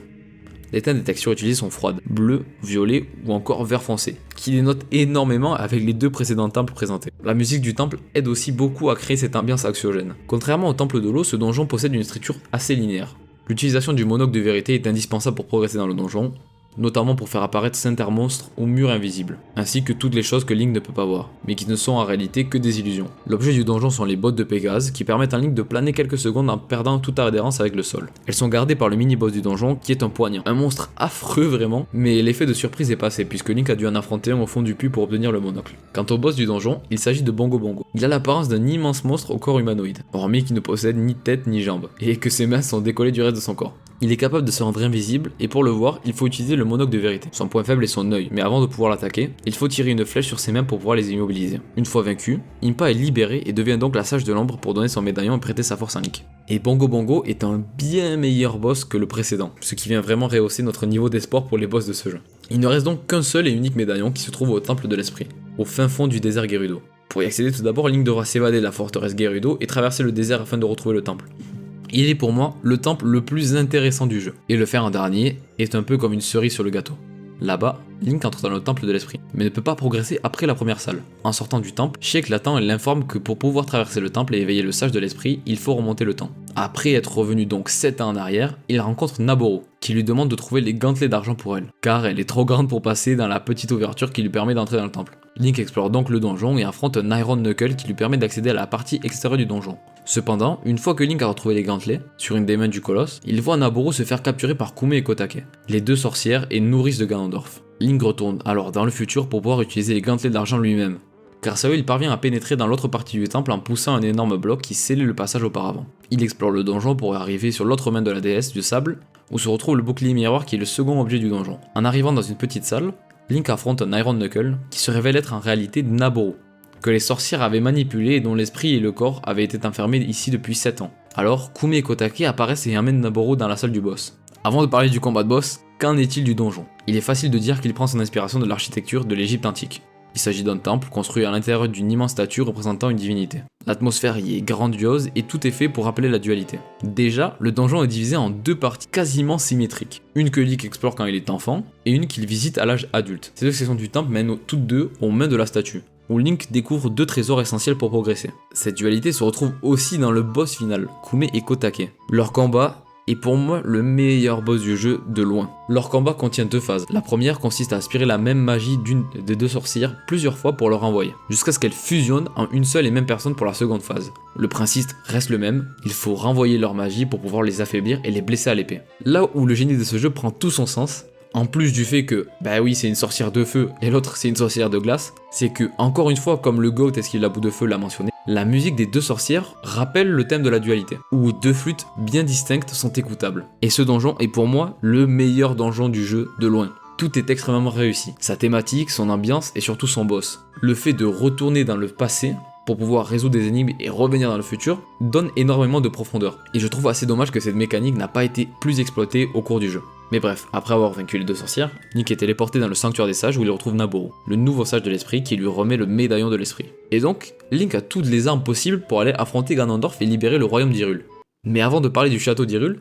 Les teintes des textures utilisées sont froides, bleu, violet ou encore vert foncé, qui dénotent énormément avec les 2 précédents temples présentés. La musique du temple aide aussi beaucoup à créer cette ambiance anxiogène. Contrairement au temple de l'eau, ce donjon possède une structure assez linéaire. L'utilisation du monocle de vérité est indispensable pour progresser dans le donjon, notamment pour faire apparaître certains monstres ou murs invisibles, ainsi que toutes les choses que Link ne peut pas voir, mais qui ne sont en réalité que des illusions. L'objet du donjon sont les bottes de Pégase, qui permettent à Link de planer quelques secondes en perdant toute adhérence avec le sol. Elles sont gardées par le mini-boss du donjon, qui est un poignard. Un monstre affreux vraiment, mais l'effet de surprise est passé, puisque Link a dû en affronter un au fond du puits pour obtenir le monocle. Quant au boss du donjon, il s'agit de Bongo Bongo. Il a l'apparence d'un immense monstre au corps humanoïde, hormis qu'il ne possède ni tête ni jambes, et que ses mains sont décollées du reste de son corps. Il est capable de se rendre invisible, et pour le voir, il faut utiliser le monocle de vérité. Son point faible est son œil, mais avant de pouvoir l'attaquer, il faut tirer une flèche sur ses mains pour pouvoir les immobiliser. Une fois vaincu, Impa est libéré et devient donc la sage de l'ombre pour donner son médaillon et prêter sa force à Link. Et Bongo Bongo est un bien meilleur boss que le précédent, ce qui vient vraiment rehausser notre niveau d'espoir pour les boss de ce jeu. Il ne reste donc qu'un seul et unique médaillon qui se trouve au temple de l'esprit, au fin fond du désert Gerudo. Pour y accéder tout d'abord, Link devra s'évader de la forteresse Gerudo et traverser le désert afin de retrouver le temple. Il est pour moi le temple le plus intéressant du jeu, et le faire en dernier est un peu comme une cerise sur le gâteau. Là-bas, Link entre dans le temple de l'esprit, mais ne peut pas progresser après la première salle. En sortant du temple, Sheik l'attend et l'informe que pour pouvoir traverser le temple et éveiller le sage de l'esprit, il faut remonter le temps. Après être revenu donc 7 ans en arrière, il rencontre Naboro, qui lui demande de trouver les gantelets d'argent pour elle, car elle est trop grande pour passer dans la petite ouverture qui lui permet d'entrer dans le temple. Link explore donc le donjon et affronte un Iron Knuckle qui lui permet d'accéder à la partie extérieure du donjon. Cependant, une fois que Link a retrouvé les gantelets, sur une des mains du colosse, il voit Naboro se faire capturer par Kume et Kotake, les deux sorcières et nourrices de Ganondorf. Link retourne alors dans le futur pour pouvoir utiliser les gantelets d'argent lui-même. Grâce à eux, il parvient à pénétrer dans l'autre partie du temple en poussant un énorme bloc qui scellait le passage auparavant. Il explore le donjon pour arriver sur l'autre main de la déesse du sable, où se retrouve le bouclier miroir qui est le second objet du donjon. En arrivant dans une petite salle, Link affronte un Iron Knuckle qui se révèle être en réalité Naboro, que les sorcières avaient manipulé et dont l'esprit et le corps avaient été enfermés ici depuis 7 ans. Alors, Kume et Kotake apparaissent et emmènent Naboro dans la salle du boss. Avant de parler du combat de boss, qu'en est-il du donjon? Il est facile de dire qu'il prend son inspiration de l'architecture de l'Égypte antique. Il s'agit d'un temple construit à l'intérieur d'une immense statue représentant une divinité. L'atmosphère y est grandiose et tout est fait pour rappeler la dualité. Déjà, le donjon est divisé en deux parties quasiment symétriques. Une que Link explore quand il est enfant, et une qu'il visite à l'âge adulte. Ces deux sections du temple mènent toutes deux aux mains de la statue, où Link découvre deux trésors essentiels pour progresser. Cette dualité se retrouve aussi dans le boss final, Kume et Kotake. Leur combat est pour moi le meilleur boss du jeu de loin. Leur combat contient deux phases. La première consiste à aspirer la même magie d'une des deux sorcières plusieurs fois pour leur envoyer, jusqu'à ce qu'elles fusionnent en une seule et même personne pour la seconde phase. Le principe reste le même, il faut renvoyer leur magie pour pouvoir les affaiblir et les blesser à l'épée. Là où le génie de ce jeu prend tout son sens, en plus du fait que, bah oui, c'est une sorcière de feu et l'autre c'est une sorcière de glace, c'est que, encore une fois, comme le GOAT Esquive la boule de feu l'a mentionné, la musique des deux sorcières rappelle le thème de la dualité, où deux flûtes bien distinctes sont écoutables. Et ce donjon est pour moi le meilleur donjon du jeu de loin. Tout est extrêmement réussi. Sa thématique, son ambiance et surtout son boss. Le fait de retourner dans le passé pour pouvoir résoudre des énigmes et revenir dans le futur donne énormément de profondeur. Et je trouve assez dommage que cette mécanique n'a pas été plus exploitée au cours du jeu. Mais bref, après avoir vaincu les deux sorcières, Link est téléporté dans le sanctuaire des sages où il retrouve Naboro, le nouveau sage de l'esprit qui lui remet le médaillon de l'esprit. Et donc, Link a toutes les armes possibles pour aller affronter Ganondorf et libérer le royaume d'Hyrule. Mais avant de parler du château d'Hyrule,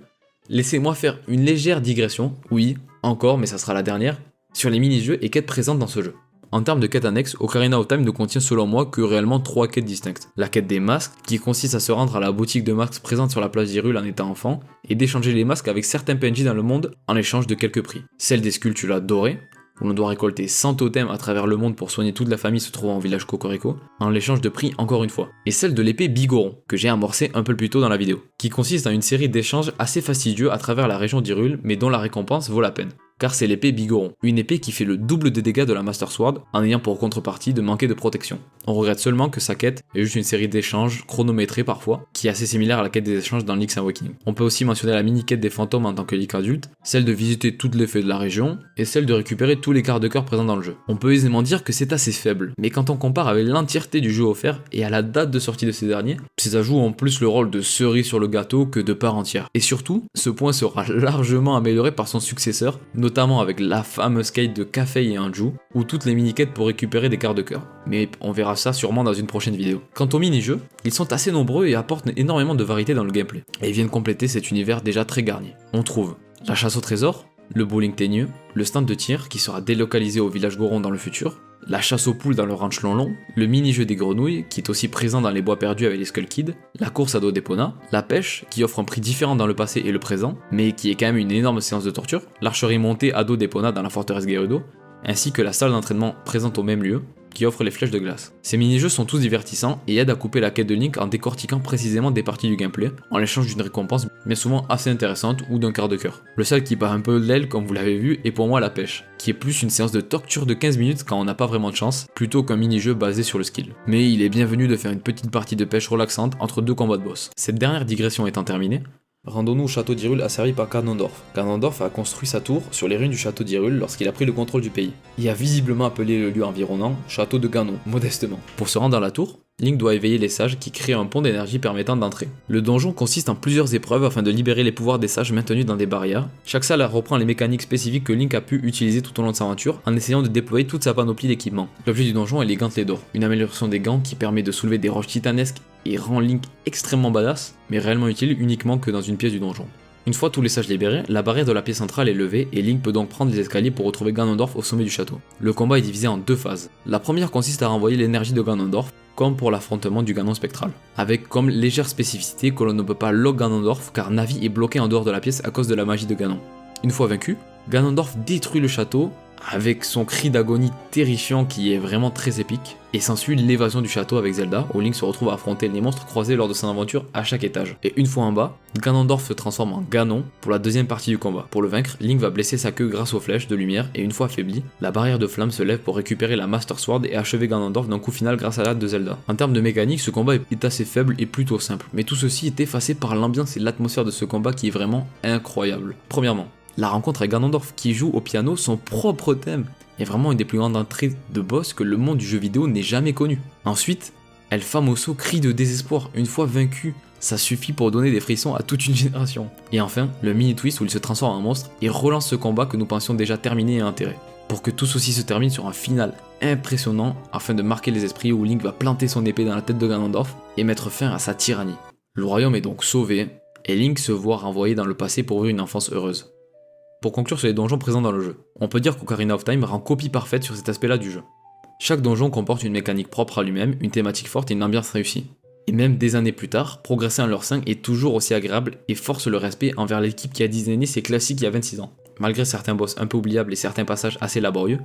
laissez-moi faire une légère digression, oui, encore, mais ça sera la dernière, sur les mini-jeux et quêtes présentes dans ce jeu. En termes de quêtes annexes, Ocarina of Time ne contient selon moi que réellement 3 quêtes distinctes. La quête des masques, qui consiste à se rendre à la boutique de masques présente sur la place d'Hyrule en étant enfant, et d'échanger les masques avec certains PNJ dans le monde en échange de quelques prix. Celle des sculptures dorées, où l'on doit récolter 100 totems à travers le monde pour soigner toute la famille se trouvant au village Cocorico, en l'échange de prix encore une fois. Et celle de l'épée Bigoron, que j'ai amorcé un peu plus tôt dans la vidéo, qui consiste en une série d'échanges assez fastidieux à travers la région d'Hyrule, mais dont la récompense vaut la peine. Car c'est l'épée Bigoron, une épée qui fait le double des dégâts de la Master Sword en ayant pour contrepartie de manquer de protection. On regrette seulement que sa quête est juste une série d'échanges chronométrés parfois, qui est assez similaire à la quête des échanges dans Link's Awakening. On peut aussi mentionner la mini-quête des fantômes en tant que Link adulte, celle de visiter toutes les fées de la région, et celle de récupérer tous les quarts de cœur présents dans le jeu. On peut aisément dire que c'est assez faible, mais quand on compare avec l'entièreté du jeu offert et à la date de sortie de ces derniers, ça joue en plus le rôle de cerise sur le gâteau que de part entière. Et surtout, ce point sera largement amélioré par son successeur, notamment avec la fameuse quête de Kafei et Anju, ou toutes les mini-quêtes pour récupérer des quarts de cœur. Mais on verra ça sûrement dans une prochaine vidéo. Quant aux mini-jeux, ils sont assez nombreux et apportent énormément de variété dans le gameplay, et viennent compléter cet univers déjà très garni. On trouve la chasse au trésor, le bowling teigneux, le stand de tir qui sera délocalisé au village Goron dans le futur, la chasse aux poules dans le ranch Lonlon, le mini-jeu des grenouilles, qui est aussi présent dans les bois perdus avec les Skull Kids, la course à dos d'Epona, la pêche, qui offre un prix différent dans le passé et le présent, mais qui est quand même une énorme séance de torture, l'archerie montée à dos d'Epona dans la forteresse Gerudo, ainsi que la salle d'entraînement présente au même lieu, qui offre les flèches de glace. Ces mini-jeux sont tous divertissants et aident à couper la quête de Link en décortiquant précisément des parties du gameplay, en l'échange d'une récompense bien souvent assez intéressante ou d'un quart de cœur. Le seul qui part un peu de l'aile, comme vous l'avez vu, est pour moi la pêche, qui est plus une séance de torture de 15 minutes quand on n'a pas vraiment de chance, plutôt qu'un mini-jeu basé sur le skill. Mais il est bienvenu de faire une petite partie de pêche relaxante entre deux combats de boss. Cette dernière digression étant terminée, rendons-nous au château d'Hyrule asservi par Ganondorf. Ganondorf a construit sa tour sur les ruines du château d'Hyrule lorsqu'il a pris le contrôle du pays. Il a visiblement appelé le lieu environnant château de Ganon, modestement. Pour se rendre dans la tour, Link doit éveiller les sages qui créent un pont d'énergie permettant d'entrer. Le donjon consiste en plusieurs épreuves afin de libérer les pouvoirs des sages maintenus dans des barrières. Chaque salle reprend les mécaniques spécifiques que Link a pu utiliser tout au long de sa aventure en essayant de déployer toute sa panoplie d'équipements. L'objet du donjon est les gantelets d'or, une amélioration des gants qui permet de soulever des roches titanesques et rend Link extrêmement badass, mais réellement utile uniquement que dans une pièce du donjon. Une fois tous les sages libérés, la barrière de la pièce centrale est levée et Link peut donc prendre les escaliers pour retrouver Ganondorf au sommet du château. Le combat est divisé en deux phases. La première consiste à renvoyer l'énergie de Ganondorf, comme pour l'affrontement du Ganon spectral, avec comme légère spécificité que l'on ne peut pas lock Ganondorf car Navi est bloqué en dehors de la pièce à cause de la magie de Ganon. Une fois vaincu, Ganondorf détruit le château avec son cri d'agonie terrifiant qui est vraiment très épique, et s'ensuit l'évasion du château avec Zelda, où Link se retrouve à affronter les monstres croisés lors de son aventure à chaque étage. Et une fois en bas, Ganondorf se transforme en Ganon pour la deuxième partie du combat. Pour le vaincre, Link va blesser sa queue grâce aux flèches de lumière, et une fois affaibli, la barrière de flamme se lève pour récupérer la Master Sword et achever Ganondorf d'un coup final grâce à l'aide de Zelda. En termes de mécanique, ce combat est assez faible et plutôt simple, mais tout ceci est effacé par l'ambiance et l'atmosphère de ce combat qui est vraiment incroyable. Premièrement, la rencontre avec Ganondorf qui joue au piano son propre thème est vraiment une des plus grandes entrées de boss que le monde du jeu vidéo n'ait jamais connu. Ensuite, El Famoso crie de désespoir une fois vaincu, ça suffit pour donner des frissons à toute une génération. Et enfin, le mini twist où il se transforme en monstre et relance ce combat que nous pensions déjà terminé et enterré. Pour que tout ceci se termine sur un final impressionnant afin de marquer les esprits où Link va planter son épée dans la tête de Ganondorf et mettre fin à sa tyrannie. Le royaume est donc sauvé et Link se voit renvoyé dans le passé pour vivre une enfance heureuse. Pour conclure sur les donjons présents dans le jeu, on peut dire qu'Ocarina of Time rend copie parfaite sur cet aspect-là du jeu. Chaque donjon comporte une mécanique propre à lui-même, une thématique forte et une ambiance réussie. Et même des années plus tard, progresser en leur sein est toujours aussi agréable et force le respect envers l'équipe qui a designé ces classiques il y a 26 ans. Malgré certains boss un peu oubliables et certains passages assez laborieux,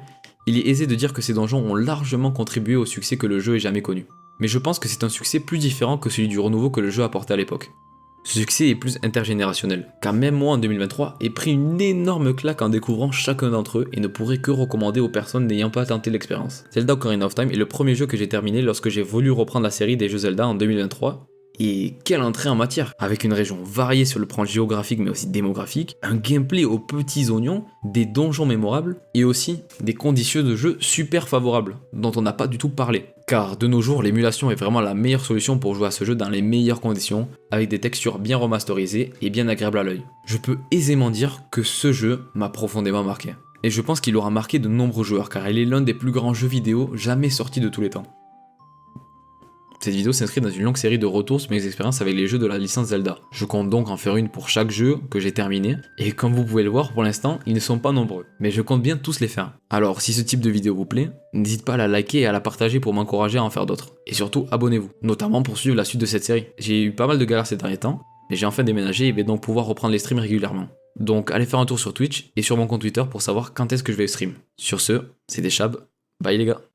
il est aisé de dire que ces donjons ont largement contribué au succès que le jeu ait jamais connu. Mais je pense que c'est un succès plus différent que celui du renouveau que le jeu apportait à l'époque. Ce succès est plus intergénérationnel, car même moi en 2023 ai pris une énorme claque en découvrant chacun d'entre eux et ne pourrais que recommander aux personnes n'ayant pas tenté l'expérience. Zelda Ocarina of Time est le premier jeu que j'ai terminé lorsque j'ai voulu reprendre la série des jeux Zelda en 2023. Et quelle entrée en matière! Avec une région variée sur le plan géographique mais aussi démographique, un gameplay aux petits oignons, des donjons mémorables et aussi des conditions de jeu super favorables, dont on n'a pas du tout parlé. Car de nos jours, l'émulation est vraiment la meilleure solution pour jouer à ce jeu dans les meilleures conditions, avec des textures bien remasterisées et bien agréables à l'œil. Je peux aisément dire que ce jeu m'a profondément marqué. Et je pense qu'il aura marqué de nombreux joueurs, car il est l'un des plus grands jeux vidéo jamais sortis de tous les temps. Cette vidéo s'inscrit dans une longue série de retours sur mes expériences avec les jeux de la licence Zelda. Je compte donc en faire une pour chaque jeu que j'ai terminé, et comme vous pouvez le voir pour l'instant, ils ne sont pas nombreux, mais je compte bien tous les faire. Alors si ce type de vidéo vous plaît, n'hésitez pas à la liker et à la partager pour m'encourager à en faire d'autres. Et surtout, abonnez-vous, notamment pour suivre la suite de cette série. J'ai eu pas mal de galères ces derniers temps, mais j'ai enfin déménagé et vais donc pouvoir reprendre les streams régulièrement. Donc allez faire un tour sur Twitch et sur mon compte Twitter pour savoir quand est-ce que je vais stream. Sur ce, c'était Chab, bye les gars.